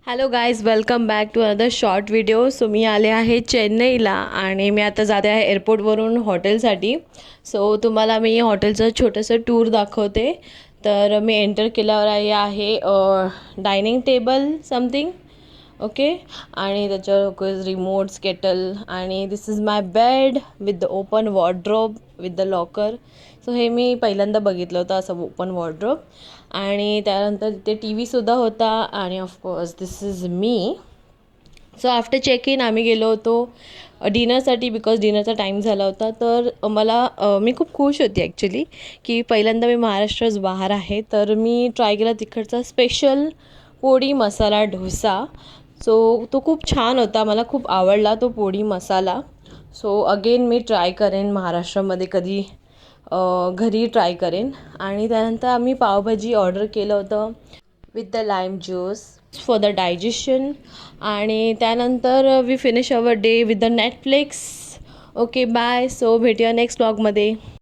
Hello guys, welcome back to another short video. So मी आले आहे चेन्नईला आणि मी आता जाते आहे एअरपोर्टवरून हॉटेलसाठी. सो तुम्हाला मी हॉटेलचं छोटंसं टूर दाखवते. तर मी एंटर केल्यावर आहे डायनिंग टेबल समथिंग ओके, आणि त्याच्यावर रिमोट्स, केटल, आणि this is my bed with the open wardrobe with the locker. So हे मी पहिल्यांदा बघितलं होतं असं ओपन वॉर्ड्रोब. आणि त्यानंतर तिथे टी व्हीसुद्धा होता आणि of course this is me. So after check in आम्ही गेलो होतो डिनरसाठी, बिकॉज डिनरचा टाईम झाला होता. तर मी खूप खुश होती ॲक्च्युली की पहिल्यांदा मी महाराष्ट्राच बाहेर आहे. तर मी ट्राय केला तिकडचा स्पेशल पोडी मसाला डोसा. सो तो खूप छान होता, मला खूप आवडला तो पोडी मसाला. सो अगेन मी ट्राय करेन महाराष्ट्रामध्ये कधी घरी ट्राय करेन. आणि त्यानंतर आम्ही पावभाजी ऑर्डर केलं होतं with the lime juice for the digestion. आणि त्यानंतर we finish our day with the Netflix. Okay bye. So भेटूया नेक्स्ट ब्लॉगमध्ये.